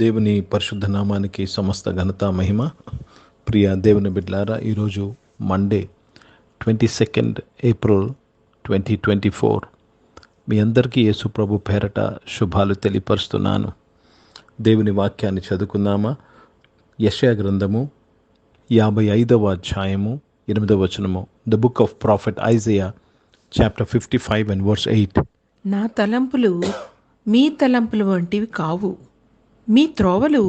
దేవుని పరిశుద్ధ నామానికి సమస్త ఘనత మహిమ. ప్రియ దేవుని బిడ్డలారా, ఈరోజు మండే 22 ఏప్రిల్ 2024. మీ అందరికీ యేసు ప్రభు పేరట శుభాలు తెలియపరుస్తున్నాను. దేవుని వాక్యాన్ని చదువుకుందామా? యెషయా గ్రంథము 55వ అధ్యాయము 8వ వచనము. The book of prophet Isaiah chapter 55 and verse 8. నా తలంపులు మీ తలంపులు వంటివి కావు, మీ త్రోవలు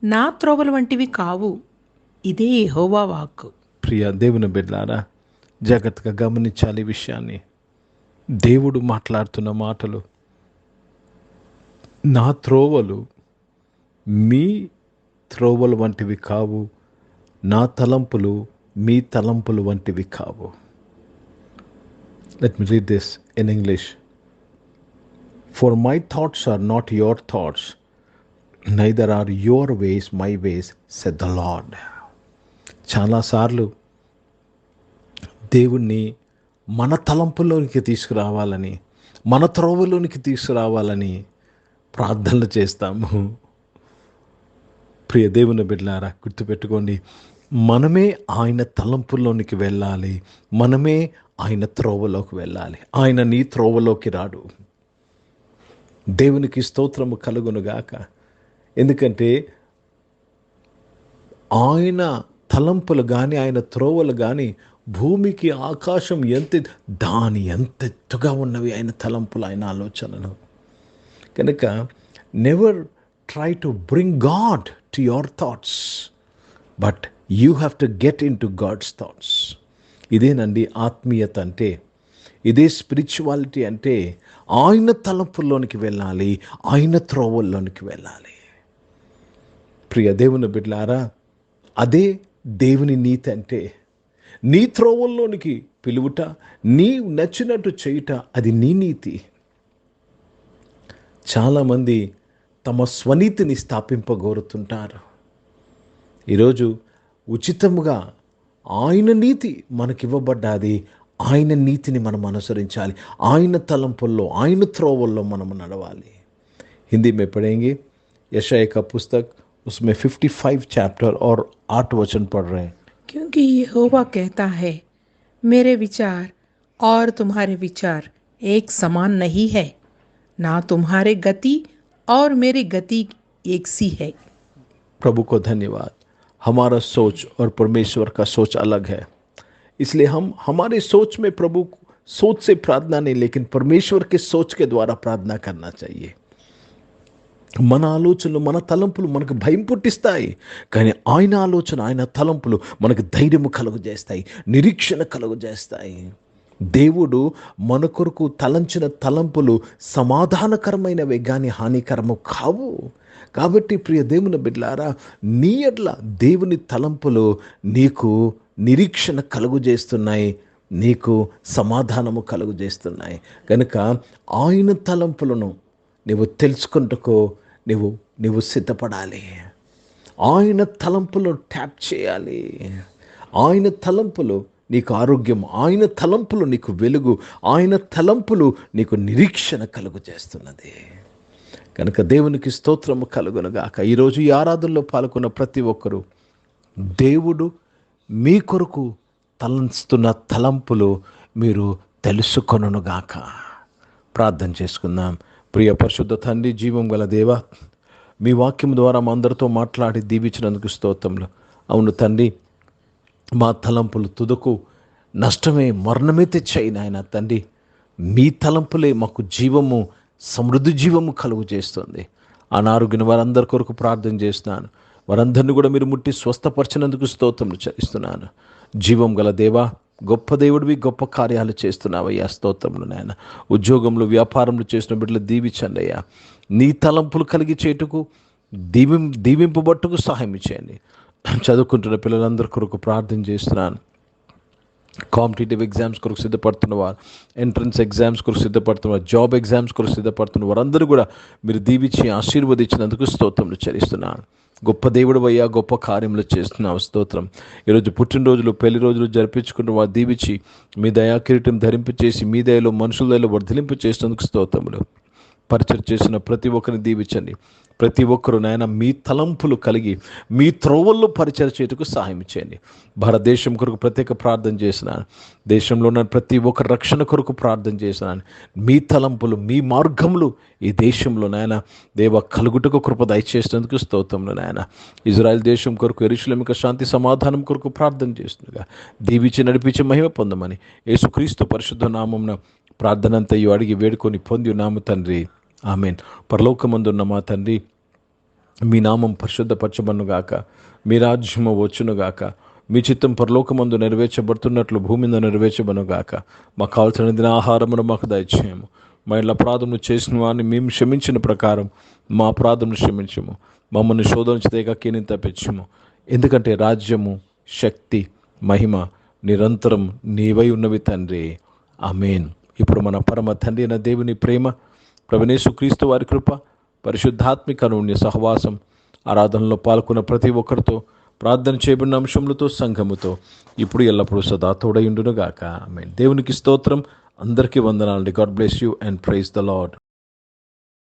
నా త్రోవలు వంటివి కావు. ఇదే యెహోవా వాక్కు. ప్రియ దేవుని బిడ్డలారా, జాగ్రత్తగా గమనించాలి ఈ విషయాన్ని. దేవుడు మాట్లాడుతున్న మాటలు, నా త్రోవలు మీ త్రోవలు వంటివి కావు, నా తలంపులు మీ తలంపులు వంటివి కావు. Let me read this in English. For my thoughts are not your thoughts, neither are your ways my ways, said the Lord. చాలాసార్లు దేవుణ్ణి మన తలంపుల్లోనికి తీసుకురావాలని, మన త్రోవలోనికి తీసుకురావాలని ప్రార్థనలు చేస్తాము. ప్రియ దేవుని బిడ్డలారా, గుర్తుపెట్టుకోండి, మనమే ఆయన తలంపుల్లోనికి వెళ్ళాలి, మనమే ఆయన త్రోవలోకి వెళ్ళాలి. ఆయన నీ త్రోవలోకి రాడు. దేవునికి స్తోత్రము కలుగునుగాక. ఎందుకంటే ఆయన తలంపులు కానీ, ఆయన త్రోవలు కానీ, భూమికి ఆకాశం ఎంత ఎత్తుగా ఉన్నవి ఆయన తలంపులు, ఆయన ఆలోచనలు. కనుక never try to bring God to your thoughts, but you have to get into God's thoughts. ఇదేనండి ఆత్మీయత అంటే, ఇదే స్పిరిచువాలిటీ అంటే. ఆయన తలంపుల్లోనికి వెళ్ళాలి, ఆయన త్రోవల్లోనికి వెళ్ళాలి. ప్రియ దేవుని బిడ్డలారా, అదే దేవుని నీతి అంటే. నీ త్రోవల్లోనికి పిలువుట, నీ నచ్చినట్టు చేయుట, అది నీ నీతి. చాలామంది తమ స్వనీతిని స్థాపింపగోరుతుంటారు. ఈరోజు ఉచితముగా ఆయన నీతి మనకివ్వబడ్డాది. ఆయన నీతిని మనం అనుసరించాలి. ఆయన తలంపుల్లో, ఆయన త్రోవల్లో మనము నడవాలి. हिंदी में पढ़ेंगे यशाया का पुस्तक, उसमें 55 चैप्टर और 8 वचन पढ़ रहे हैं. क्योंकि यहोवा कहता है, मेरे विचार और तुम्हारे विचार एक समान नहीं है, ना तुम्हारे गति और मेरी गति एक सी है. प्रभु को धन्यवाद. हमारा सोच और परमेश्वर का सोच अलग है. इसलिए हम हमारे सोच में प्रभु सोच से प्रार्थना नहीं, लेकिन परमेश्वर के सोच के द्वारा प्रार्थना करना चाहिए. మన ఆలోచనలు, మన తలంపులు మనకు భయం పుట్టిస్తాయి, కానీ ఆయన ఆలోచన, ఆయన తలంపులు మనకు ధైర్యము కలుగజేస్తాయి, నిరీక్షణ కలుగజేస్తాయి. దేవుడు మన కొరకు తలంచిన తలంపులు సమాధానకరమైనవే కానీ హానికరము కావు. కాబట్టి ప్రియ దేవుని బిడ్డలారా, నీ ఎడ్ల దేవుని తలంపులు నీకు నిరీక్షణ కలుగజేస్తున్నాయి, నీకు సమాధానము కలుగజేస్తున్నాయి. కనుక ఆయన తలంపులను నువ్వు తెలుసుకుంటకు నువ్వు సిద్ధపడాలి. ఆయన తలంపులు ట్యాప్ చేయాలి. ఆయన తలంపులు నీకు ఆరోగ్యం, ఆయన తలంపులు నీకు వెలుగు, ఆయన తలంపులు నీకు నిరీక్షణ కలుగు చేస్తున్నది. కనుక దేవునికి స్తోత్రము కలుగునుగాక. ఈరోజు ఈ ఆరాధనలో పాల్గొన్న ప్రతి ఒక్కరూ దేవుడు మీ కొరకు తలంస్తున్న తలంపులు మీరు తెలుసుకొనుగాక. ప్రార్థన చేసుకుందాం. ప్రియ పరిశుద్ధ తండ్రి, జీవం గల దేవ, మీ వాక్యం ద్వారా మా అందరితో మాట్లాడి దీవించినందుకు స్తోత్రములు. అవును తండ్రి, మా తలంపులు తుదకు నష్టమే, మరణమే తెచ్చాయి నాయన తండ్రి. మీ తలంపులే మాకు జీవము, సమృద్ధి జీవము కలుగు చేస్తుంది. అనారోగ్యం వారందరి కొరకు ప్రార్థన చేస్తున్నాను. వారందరినీ కూడా మీరు ముట్టి స్వస్థపరిచినందుకు స్తోత్రములు చెల్లిస్తున్నాను. జీవం గల దేవా, గొప్ప దేవుడివి, గొప్ప కార్యాలు చేస్తున్నావయ్యా. స్తోత్రములు నాయన. ఉద్యోగంలో, వ్యాపారంలో చేసిన బిడ్డలు దీవించండి అయ్యా. నీ తలంపులు కలిగి చేటుకు, దీవింపబట్టుకు సహాయం చేయండి. చదువుకుంటున్న పిల్లలందరి కొరకు ప్రార్థన చేస్తున్నాను. కాంపిటేటివ్ ఎగ్జామ్స్ కొరకు సిద్ధపడుతున్న వారు, ఎంట్రన్స్ ఎగ్జామ్స్ కొరకు సిద్ధపడుతున్న వారు, జాబ్ ఎగ్జామ్స్ కొరకు సిద్ధపడుతున్న వారందరూ కూడా మీరు దీవించి ఆశీర్వదించినందుకు స్తోత్రములు చెల్లిస్తున్నాను. గొప్ప దేవుడు అయ్యా, గొప్ప కార్యములు చేస్తున్నావు. స్తోత్రం. ఈరోజు పుట్టినరోజులు, పెళ్లి రోజులు జరిపించుకున్న వారు దీవించి మీ దయా కిరీటం ధరింపు చేసి, మీ దయలో మనుషుల దయలో వర్ధలింపు చేసినందుకు స్తోత్రములు. పరిచయం చేసిన ప్రతి ఒక్కరిని దీవించండి. ప్రతి ఒక్కరు నాయన మీ తలంపులు కలిగి మీ త్రోవల్లో పరిచయం చేయటకు సహాయం చేయండి. భారతదేశం కొరకు ప్రత్యేక ప్రార్థన చేసినాను. దేశంలో ఉన్న ప్రతి ఒక్క రక్షణ కొరకు ప్రార్థన చేసినాను. మీ తలంపులు మీ మార్గములు ఈ దేశంలో నాయన దేవ కలుగుటకు కృప దయచేసినందుకు స్తోత్రములు నాయన. ఇజ్రాయెల్ దేశం కొరకు, యెరూషలేము యొక్క శాంతి సమాధానం కొరకు ప్రార్థన చేస్తుండగా దీవించి నడిపించి మహిమ పొందమని యేసుక్రీస్తు పరిశుద్ధ నామమున ప్రార్థన అంతయు అడిగి వేడుకొని పొంది ఉన్నాము తండ్రి, ఆమేన్. పరలోకమందున్న మా తండ్రి, మీ నామం పరిశుద్ధపరచబడునుగాక, మీ రాజ్యము వచ్చునుగాక, మీ చిత్తం పరలోకమందు నెరవేర్చబడుతున్నట్లు భూమి మీద నెరవేర్చబడునుగాక. మాకు కావాల్సిన ఆహారమును మాకు దయచేయము. మా ఇళ్ళ అపరాధములు చేసిన వారిని మేము క్షమించిన ప్రకారం మా అపరాధములు క్షమించము. మమ్మల్ని శోధన కీని తప్పించము. ఎందుకంటే రాజ్యము, శక్తి, మహిమ నిరంతరం నీవై ఉన్నవి తండ్రి, ఆమేన్. ఇప్పుడు మన పరమ తండ్రి అయిన దేవుని ప్రేమ, ప్రభువైన యేసుక్రీస్తు వారి కృప, పరిశుద్ధాత్మిక అన్యోన్య సహవాసం, ఆరాధనలో పాల్గొన్న ప్రతి ఒక్కరితో, ప్రార్థన చేయబడిన అంశములతో, సంఘముతో ఇప్పుడు ఎల్లప్పుడూ సదా తోడయుండునుగాక, ఆమేన్. దేవునికి స్తోత్రం. అందరికీ వందనాలండి. God bless you and praise the lord.